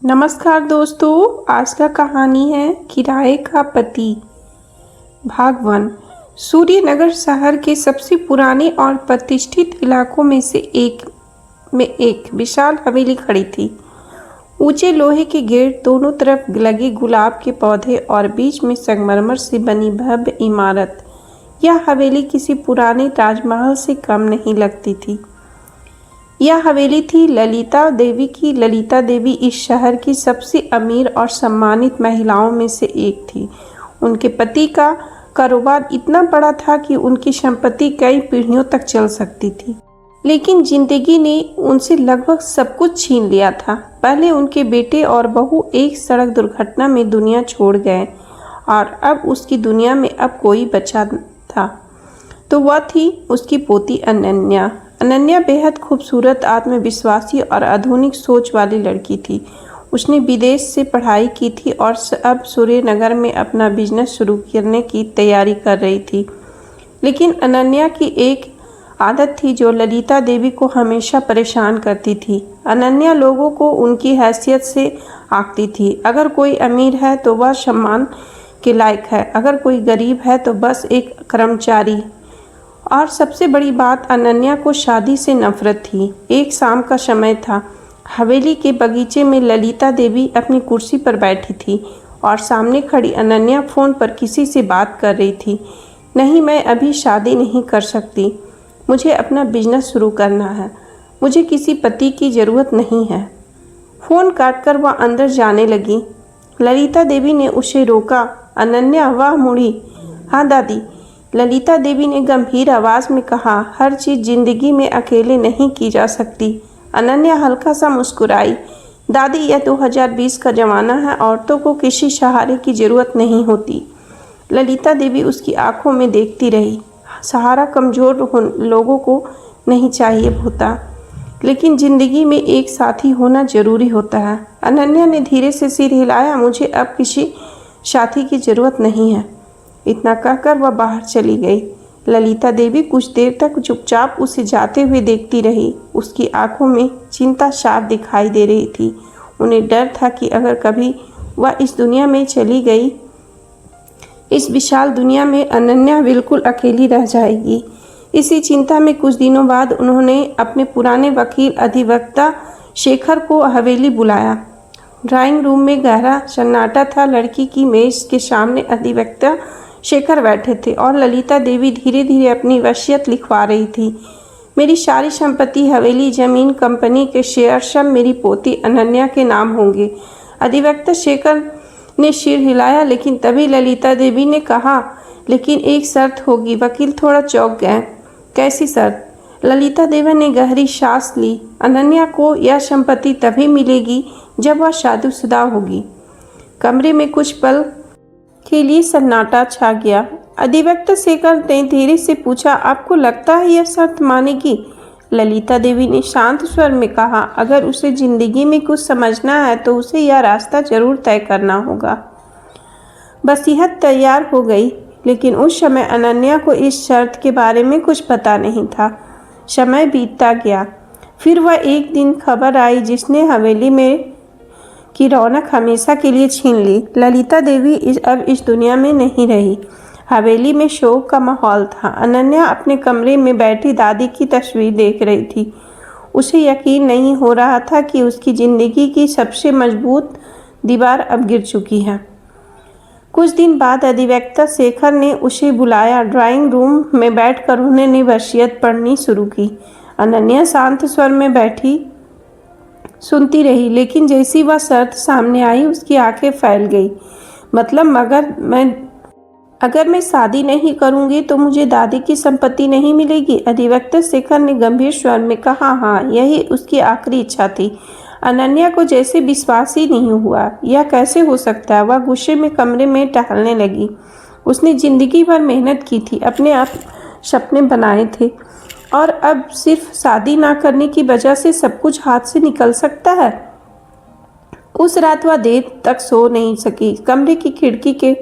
नमस्कार दोस्तों, आज का कहानी है किराए का पति। भाग 1। सूर्यनगर शहर के सबसे पुराने और प्रतिष्ठित इलाकों में से एक विशाल हवेली खड़ी थी। ऊंचे लोहे के गेट, दोनों तरफ लगे गुलाब के पौधे और बीच में संगमरमर से बनी भव्य इमारत। यह हवेली किसी पुराने राजमहल से कम नहीं लगती थी। यह हवेली थी ललिता देवी की। ललिता देवी इस शहर की सबसे अमीर और सम्मानित महिलाओं में से एक थी। उनके पति का कारोबार इतना बड़ा था कि उनकी संपत्ति कई पीढ़ियों तक चल सकती थी, लेकिन जिंदगी ने उनसे लगभग सब कुछ छीन लिया था। पहले उनके बेटे और बहू एक सड़क दुर्घटना में दुनिया छोड़ गए और अब उसकी दुनिया में अब कोई बचा था तो वह थी उसकी पोती अनन्या। अनन्या बेहद खूबसूरत, आत्मविश्वासी और आधुनिक सोच वाली लड़की थी। उसने विदेश से पढ़ाई की थी और अब सूर्यनगर में अपना बिजनेस शुरू करने की तैयारी कर रही थी। लेकिन अनन्या की एक आदत थी जो ललिता देवी को हमेशा परेशान करती थी। अनन्या लोगों को उनकी हैसियत से आंकती थी। अगर कोई अमीर है तो वह सम्मान के लायक है, अगर कोई गरीब है तो बस एक कर्मचारी। और सबसे बड़ी बात, अनन्या को शादी से नफरत थी। एक शाम का समय था। हवेली के बगीचे में ललिता देवी अपनी कुर्सी पर बैठी थी और सामने खड़ी अनन्या फ़ोन पर किसी से बात कर रही थी। नहीं, मैं अभी शादी नहीं कर सकती। मुझे अपना बिजनेस शुरू करना है। मुझे किसी पति की ज़रूरत नहीं है। फ़ोन काटकर वह अंदर जाने लगी। ललिता देवी ने उसे रोका। अनन्या वह मुड़ी। हाँ दादी, ललिता देवी ने गंभीर आवाज़ में कहा। हर चीज़ जिंदगी में अकेले नहीं की जा सकती। अनन्या हल्का सा मुस्कुराई। दादी, यह 2020 का ज़माना है। औरतों को किसी सहारे की ज़रूरत नहीं होती। ललिता देवी उसकी आंखों में देखती रही। सहारा कमज़ोर लोगों को नहीं चाहिए होता, लेकिन ज़िंदगी में एक साथी होना ज़रूरी होता है। अनन्या ने धीरे से सिर हिलाया। मुझे अब किसी साथी की ज़रूरत नहीं है। इतना कहकर वह बाहर चली गई। ललिता देवी कुछ देर तक चुपचाप उसे जाते हुए देखती रही। उसकी आंखों में चिंता साफ दिखाई दे रही थी। उन्हें डर था कि अगर कभी वह इस दुनिया में चली गई, इस विशाल दुनिया में अनन्या बिल्कुल अकेली रह जाएगी। इसी चिंता में कुछ दिनों बाद उन्होंने अपने पुराने वकील अधिवक्ता शेखर को हवेली बुलाया। ड्राइंग रूम में गहरा सन्नाटा था। लड़की की मेज के सामने अधिवक्ता शेखर बैठे थे और ललिता देवी धीरे धीरे अपनी वसीयत लिखवा रही थी। मेरी सारी संपत्ति, हवेली, जमीन, कंपनी के शेयर सब मेरी पोती अनन्या के नाम होंगे। अधिवक्ता शेखर ने सिर हिलाया, लेकिन तभी ललिता देवी ने कहा, लेकिन एक शर्त होगी। वकील थोड़ा चौंक गए। कैसी शर्त? ललिता देवी ने गहरी सांस ली। अनन्या को यह संपत्ति तभी मिलेगी जब वह शादीशुदा होगी। कमरे में कुछ पल के लिए सन्नाटा छा गया। अधिवक्ता शेखर ने धीरे से पूछा, आपको लगता है यह शर्त मानेगी? ललिता देवी ने शांत स्वर में कहा, अगर उसे जिंदगी में कुछ समझना है तो उसे यह रास्ता जरूर तय करना होगा। वसीयत तैयार हो गई, लेकिन उस समय अनन्या को इस शर्त के बारे में कुछ पता नहीं था। समय बीतता गया। फिर वह एक दिन खबर आई जिसने हवेली में की रौनक हमेशा के लिए छीन ली। ललिता देवी अब इस दुनिया में नहीं रही। हवेली में शोक का माहौल था। अनन्या अपने कमरे में बैठी दादी की तस्वीर देख रही थी। उसे यकीन नहीं हो रहा था कि उसकी ज़िंदगी की सबसे मजबूत दीवार अब गिर चुकी है। कुछ दिन बाद अधिवक्ता शेखर ने उसे बुलाया। ड्राइंग रूम में बैठकर उन्होंने वसीयत पढ़नी शुरू की। अनन्या शांत स्वर में बैठी सुनती रही, लेकिन जैसी वह शर्त सामने आई उसकी आंखें फैल गई। मतलब अगर मैं शादी नहीं करूंगी तो मुझे दादी की संपत्ति नहीं मिलेगी? अधिवक्ता शेखर ने गंभीर स्वर में कहा। हाँ, यही उसकी आखिरी इच्छा थी। अनन्या को जैसे विश्वास ही नहीं हुआ। यह कैसे हो सकता है? वह गुस्से में कमरे में टहलने लगी। उसने जिंदगी भर मेहनत की थी, अपने आप सपने बनाए थे, और अब सिर्फ शादी ना करने की वजह से सब कुछ हाथ से निकल सकता है। उस रात वह देर तक सो नहीं सकी। कमरे की खिड़की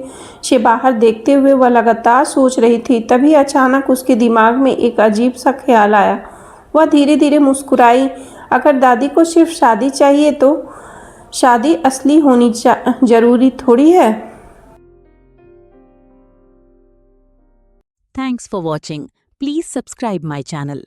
से बाहर देखते हुए वह लगातार सोच रही थी। तभी अचानक उसके दिमाग में एक अजीब सा ख्याल आया। वह धीरे धीरे मुस्कुराई। अगर दादी को सिर्फ शादी चाहिए तो शादी असली होनी जरूरी थोड़ी है। Thanks for watching. Please subscribe my channel.